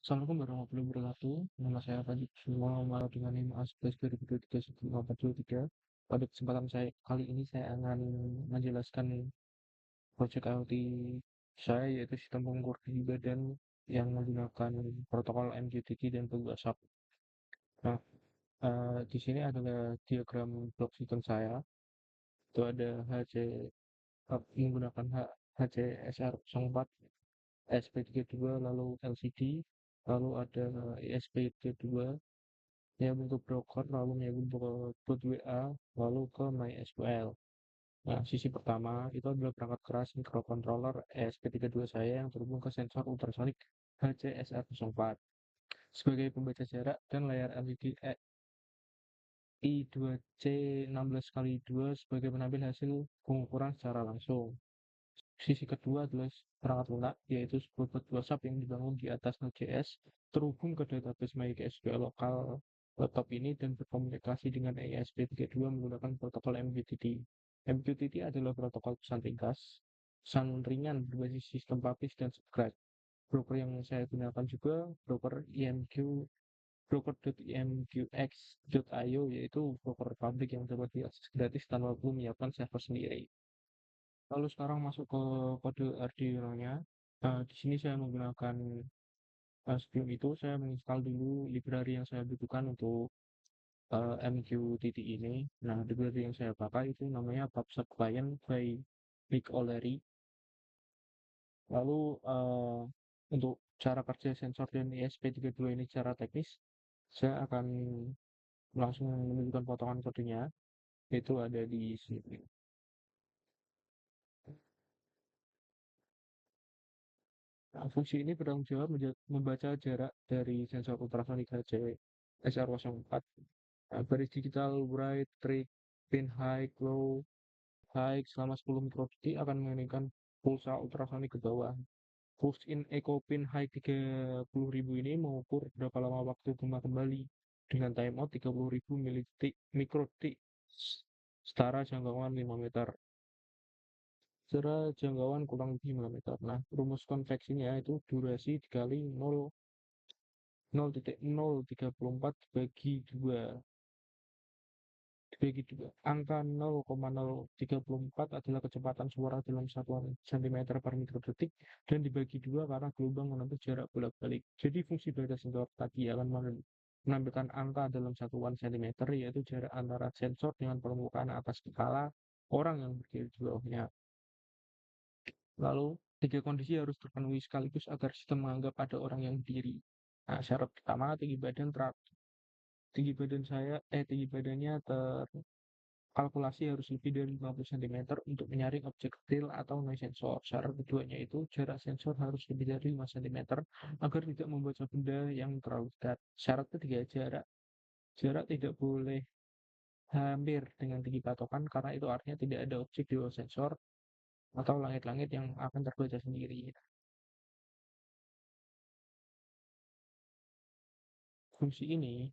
Assalamualaikum warahmatullahi wabarakatuh. Nama saya Fadil semua Umar dengan NIM A11 2023. Pada kesempatan saya kali ini saya akan menjelaskan proyek IoT saya yaitu sistem pengukur tinggi badan yang menggunakan protokol MQTT dan WhatsApp. Nah, di sini adalah diagram blok sistem saya. Itu ada menggunakan HCSR04, SP32, lalu LCD, lalu ada ESP32 ya bentuk broker lalu menyambung ke root WA lalu ke MySQL. Nah, sisi pertama itu adalah perangkat keras microcontroller ESP32 saya yang terhubung ke sensor ultrasonik HCSR04 sebagai pembaca jarak dan layar LED I2C 16x2 sebagai penampil hasil pengukuran secara langsung. Sisi kedua adalah perangkat lunak, yaitu sebuah bot WhatsApp yang dibangun di atas Node.js, terhubung ke database MySQL lokal laptop ini dan berkomunikasi dengan ESP32 menggunakan protokol MQTT. MQTT adalah protokol pesan ringkas, pesan ringan berbasis sistem publish dan subscribe. Broker yang saya gunakan juga broker IMQ, broker.imqx.io, yaitu broker publik yang dapat diakses gratis tanpa perlu menyiapkan server sendiri. Lalu sekarang masuk ke kode Arduino-nya. Di sini saya menggunakan sebelum itu saya menginstal dulu library yang saya butuhkan untuk MQTT ini. Nah, library yang saya pakai itu namanya PubSub Client by Nick O'Leary. Lalu untuk cara kerja sensor dan ESP32 ini secara teknis, saya akan langsung menunjukkan potongan kodenya. Itu ada di sini. Nah, fungsi ini bertanggung jawab membaca jarak dari sensor ultrasonik HC-SR04. Nah, baris digital write, trick, pin high, low, high selama 10 mikrodetik akan mengirimkan pulsa ultrasonik ke bawah. Push in echo pin high 30.000 ini mengukur berapa lama waktu gempa kembali dengan timeout 30.000 mikrodetik setara jangkauan 5 meter. Secara jangkauan kurang lebih 5 meter. Nah, rumus konveksinya itu durasi dikali 0,034 dibagi 2. Angka 0,034 adalah kecepatan suara dalam satuan cm per mikrodetik dan dibagi 2 karena gelombang menempuh jarak bolak-balik. Jadi fungsi beda sensor tadi akan menampilkan angka dalam satuan cm, yaitu jarak antara sensor dengan permukaan atas skala orang yang berdiri di bawahnya. Lalu, tiga kondisi harus terpenuhi sekaligus agar sistem menganggap ada orang yang berdiri. Nah, syarat pertama, tinggi badannya terkalkulasi harus lebih dari 50 cm untuk menyaring objek real atau noise sensor. Syarat keduanya itu jarak sensor harus lebih dari 5 cm agar tidak membaca benda yang terlalu dekat. Syarat ketiga, jarak tidak boleh hampir dengan tinggi patokan karena itu artinya tidak ada objek di bawah sensor atau langit-langit yang akan terbaca sendiri. Fungsi ini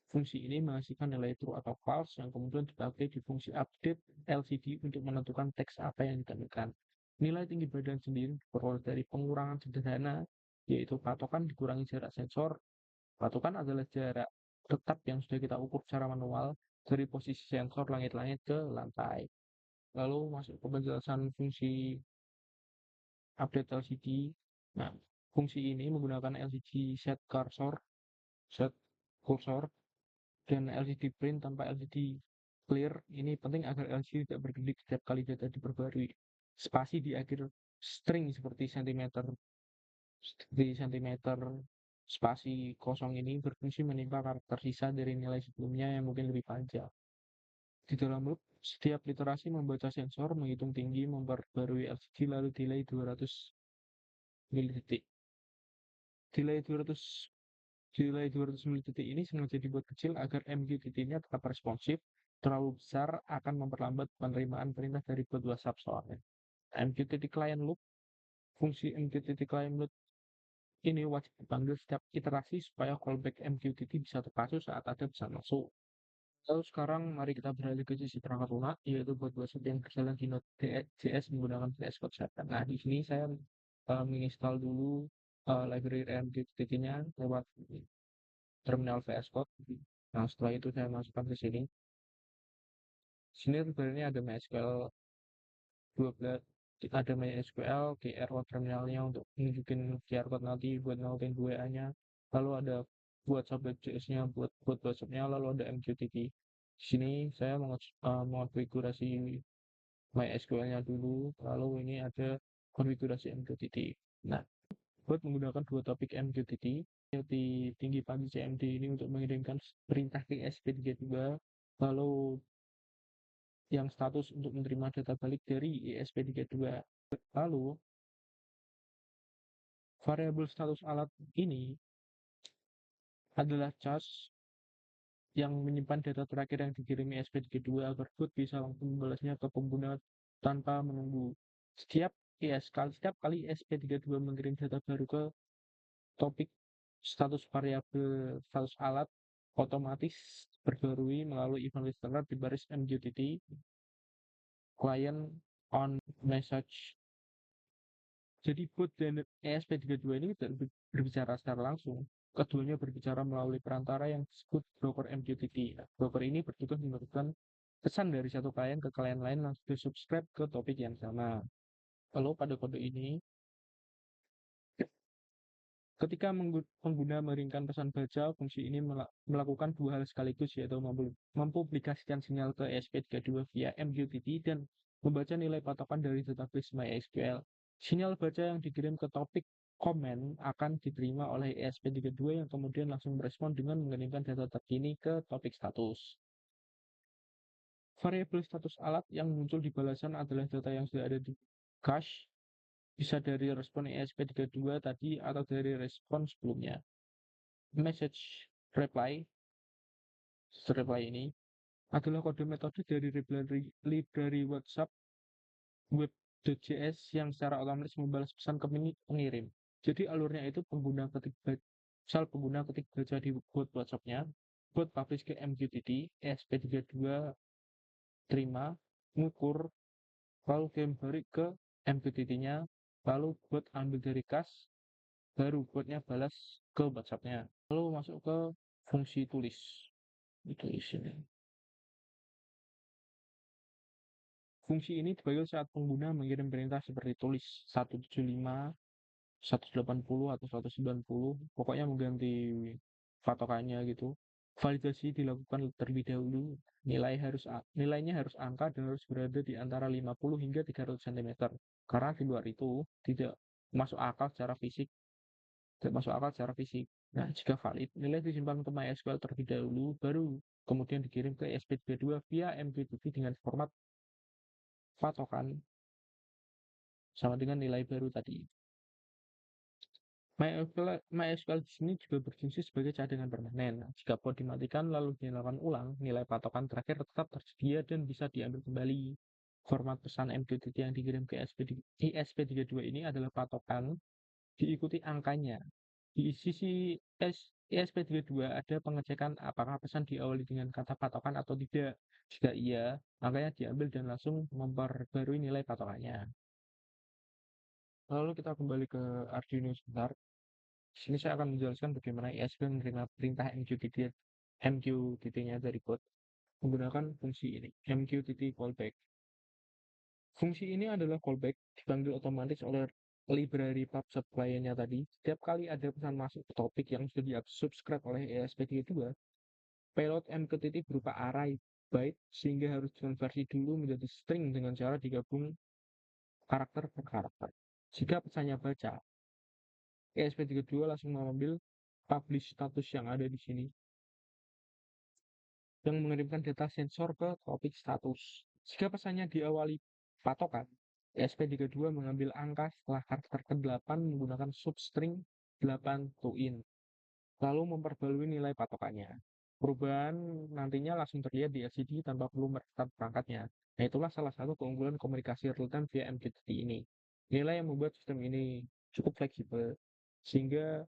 Fungsi ini menghasilkan nilai true atau false yang kemudian dipakai di fungsi update LCD untuk menentukan teks apa yang ditampilkan. Nilai tinggi badan sendiri diperoleh dari pengurangan sederhana, yaitu patokan dikurangi jarak sensor. Patokan adalah jarak tetap yang sudah kita ukur secara manual dari posisi sensor langit-langit ke lantai. Lalu masuk ke penjelasan fungsi update LCD. Nah, fungsi ini menggunakan LCD set cursor dan LCD print tanpa LCD clear. Ini penting agar LCD tidak berkedip setiap kali data diperbarui. Spasi di akhir string seperti sentimeter spasi kosong ini berfungsi menimpa karakter sisa dari nilai sebelumnya yang mungkin lebih panjang. Di dalam loop, setiap literasi membaca sensor, menghitung tinggi, memperbarui LCD, lalu delay 200 milidetik. Delay 200 Delay 200 milidetik ini sengaja dibuat kecil agar MQTT-nya tetap responsif. Terlalu besar akan memperlambat penerimaan perintah dari bot WhatsApp soalnya. MQTT client loop, fungsi MQTT client loop ini wajib dipanggil setiap iterasi supaya callback MQTT bisa terpacu saat ada pesan masuk. Lalu sekarang mari kita beralih ke sisi perangkat lunak, yaitu bot WhatsApp yang berjalan di Node.js menggunakan VS Code 7. Nah, di sini saya menginstal dulu library MQTT-nya lewat terminal VS Code. Nah, setelah itu saya masukkan ke sini. Sini sebenarnya ada MySQL 12, ada MySQL, QR code terminalnya untuk nunjukin QR code nanti buat nautin WA-nya. Lalu ada buat subject.js-nya, buat WhatsApp-nya, lalu ada MQTT. Di sini saya mengonfigurasi MySQL-nya dulu, lalu ini ada konfigurasi MQTT. Nah, buat menggunakan dua topik MQTT, tinggi pagi CMD ini untuk mengirimkan perintah ke ESP32, lalu yang status untuk menerima data balik dari ESP32. Lalu, variabel status alat ini adalah charge yang menyimpan data terakhir yang dikirim ESP32 agar bot bisa langsung membalasnya ke pengguna tanpa menunggu. Setiap kali ESP32 mengirim data baru ke topik status variabel status alat, otomatis berbarui melalui event listener di baris MQTT client on message. Jadi bot dan ESP32 ini tidak berbicara secara langsung. Keduanya berbicara melalui perantara yang disebut broker MQTT. Broker ini bertugas memberikan pesan dari satu klien ke klien lain langsung subscribe ke topik yang sama. Lalu pada kode ini, ketika pengguna mengirimkan pesan baca, fungsi ini melakukan dua hal sekaligus, yaitu mempublikasikan sinyal ke ESP32 via MQTT dan membaca nilai patokan dari database MySQL. Sinyal baca yang dikirim ke topik komen akan diterima oleh ESP32 yang kemudian langsung merespon dengan mengirimkan data terkini ke topik status. Variabel status alat yang muncul di balasan adalah data yang sudah ada di cache, bisa dari respon ESP32 tadi atau dari respon sebelumnya. Message reply ini adalah kode metode dari library WhatsApp web.js yang secara otomatis membalas pesan ke pengirim. Jadi alurnya itu pengguna ketik baca di bot WhatsApp-nya, bot publish ke MQTT, ESP32 terima, ngukur, lalu kirim balik ke MQTT-nya, lalu bot ambil dari cache, baru botnya balas ke WhatsApp-nya. Lalu masuk ke fungsi tulis. Itu isinya. Fungsi ini dipanggil saat pengguna mengirim perintah seperti tulis 175, 180 atau 190, pokoknya mengganti patokannya gitu. Validasi dilakukan terlebih dahulu. Nilainya harus angka dan harus berada di antara 50 hingga 300 cm. Karena di luar itu tidak masuk akal secara fisik, Nah, jika valid, nilai disimpan ke MySQL terlebih dahulu, baru kemudian dikirim ke ESP32 via MQTT dengan format patokan sama dengan nilai baru tadi. MySQL di sini juga berfungsi sebagai cadangan permanen. Jika port dimatikan lalu dinyalakan ulang, nilai patokan terakhir tetap tersedia dan bisa diambil kembali. Format pesan MQTT yang dikirim ke ESP32 ini adalah patokan diikuti angkanya. Di sisi ESP32 ada pengecekan apakah pesan diawali dengan kata patokan atau tidak. Jika iya, angkanya diambil dan langsung memperbarui nilai patokannya. Lalu kita kembali ke Arduino sebentar. Di sini saya akan menjelaskan bagaimana ESP menerima perintah MQTT-nya dari bot menggunakan fungsi ini, MQTT callback. Fungsi ini adalah callback dipanggil otomatis oleh library PubSub kliennya tadi. Setiap kali ada pesan masuk ke topik yang sudah di-subscribe oleh ESP32, payload MQTT berupa array byte sehingga harus dikonversi dulu menjadi string dengan cara digabung karakter per karakter. Jika pesannya baca, ESP32 langsung mengambil publish status yang ada di sini yang mengirimkan data sensor ke topik status. Jika pesannya diawali patokan, ESP32 mengambil angka setelah karakter ke-8 menggunakan substring 8 to in, lalu memperbarui nilai patokannya. Perubahan nantinya langsung terlihat di LCD tanpa perlu merestart perangkatnya. Nah, itulah salah satu keunggulan komunikasi real-time via MQTT ini. Nilai yang membuat sistem ini cukup fleksibel, sehingga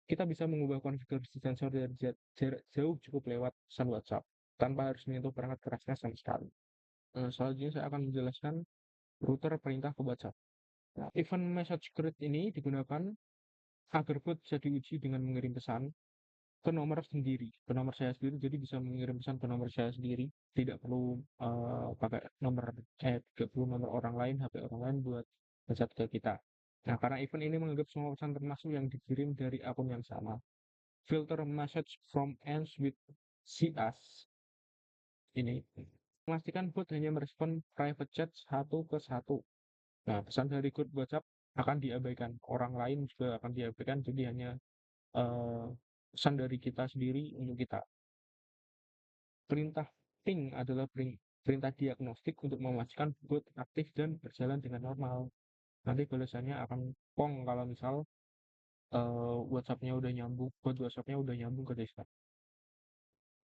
kita bisa mengubah konfigurasi sensor dari jarak jauh cukup lewat pesan WhatsApp, tanpa harus menyentuh perangkat kerasnya sama sekali. Selanjutnya saya akan menjelaskan router perintah ke WhatsApp. Nah, event message grid ini digunakan agar bot bisa diuji dengan mengirim pesan ke nomor sendiri, ke nomor saya sendiri, jadi bisa mengirim pesan ke nomor saya sendiri, tidak perlu pakai nomor, tidak perlu nomor orang lain, HP orang lain buat pesan ke kita. Nah, karena event ini menganggap semua pesan termasuk yang dikirim dari akun yang sama. Filter message from ends with CS ini memastikan bot hanya merespon private chat satu ke satu. Nah, pesan dari grup WhatsApp akan diabaikan, orang lain juga akan diabaikan, jadi hanya eh, pesan dari kita sendiri untuk kita. Perintah ping adalah perintah diagnostik untuk memastikan bot aktif dan berjalan dengan normal. Nanti balasannya akan pong kalau misal WhatsApp-nya udah nyambung, bot WhatsApp-nya udah nyambung ke Discord.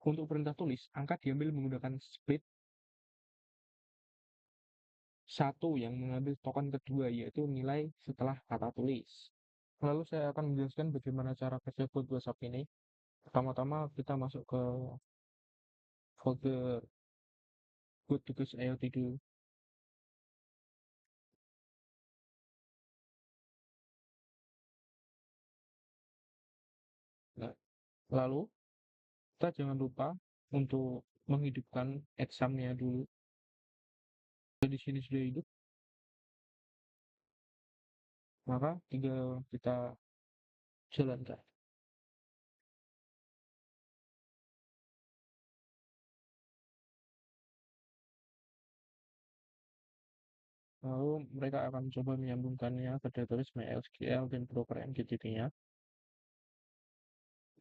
Untuk perintah tulis, angka diambil menggunakan split satu yang mengambil token kedua, yaitu nilai setelah kata tulis. Lalu saya akan menjelaskan bagaimana cara kerja bot WhatsApp ini. Pertama-tama kita masuk ke folder bot tugas IoT dulu. Nah, lalu kita jangan lupa untuk menghidupkan examnya dulu. Di sini sudah hidup, maka tinggal kita jalankan. Lalu mereka akan coba menyambungkannya ke database MySQL dan broker MQTT-nya.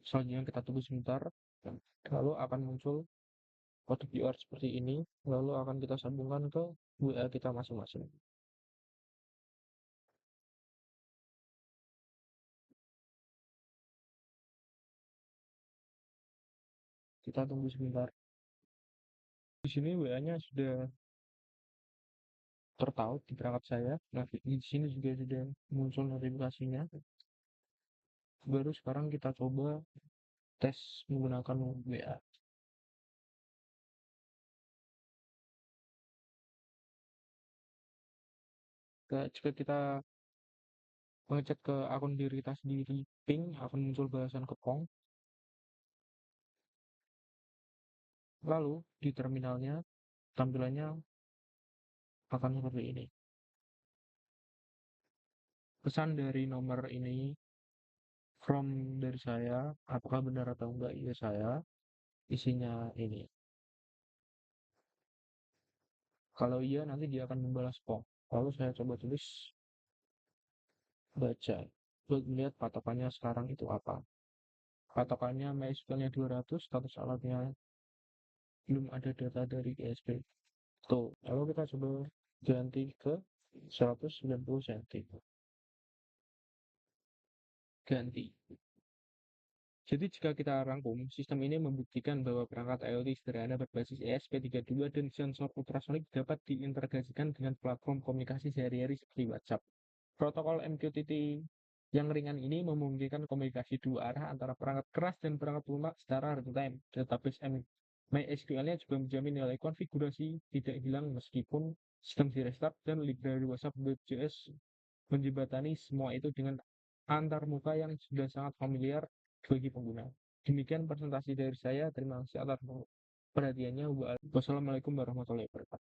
Selanjutnya kita tunggu sebentar, lalu akan muncul kode QR seperti ini, lalu akan kita sambungkan ke WA kita masing-masing. Kita tunggu sebentar. Di sini WA-nya sudah tertaut di perangkat saya. Nah, di sini juga sudah muncul notifikasinya. Baru sekarang kita coba tes menggunakan WA. Jika kita mengecek ke akun diri kita sendiri, ping akan muncul balasan kepong. Lalu di terminalnya tampilannya akan seperti ini. Pesan dari nomor ini from dari saya, apakah benar atau enggak? Iya saya. Isinya ini. Kalau iya nanti dia akan membalas pong. Lalu saya coba tulis baca buat melihat patokannya sekarang itu apa. Patokannya MySQL-nya 200, status alatnya belum ada data dari ESP. Tuh, lalu kita coba ganti ke 190 cm. Ganti. Jadi jika kita rangkum, sistem ini membuktikan bahwa perangkat IoT sederhana berbasis ESP32 dan sensor ultrasonik dapat diintegrasikan dengan platform komunikasi sehari-hari seperti WhatsApp. Protokol MQTT yang ringan ini memungkinkan komunikasi dua arah antara perangkat keras dan perangkat lunak secara real-time. Database MySQL-nya juga menjamin nilai konfigurasi tidak hilang meskipun sistem di-restart dan library WhatsApp WebJS menjembatani semua itu dengan antarmuka yang sudah sangat familiar bagi pengguna. Demikian presentasi dari saya. Terima kasih atas perhatiannya. Wassalamualaikum warahmatullahi wabarakatuh.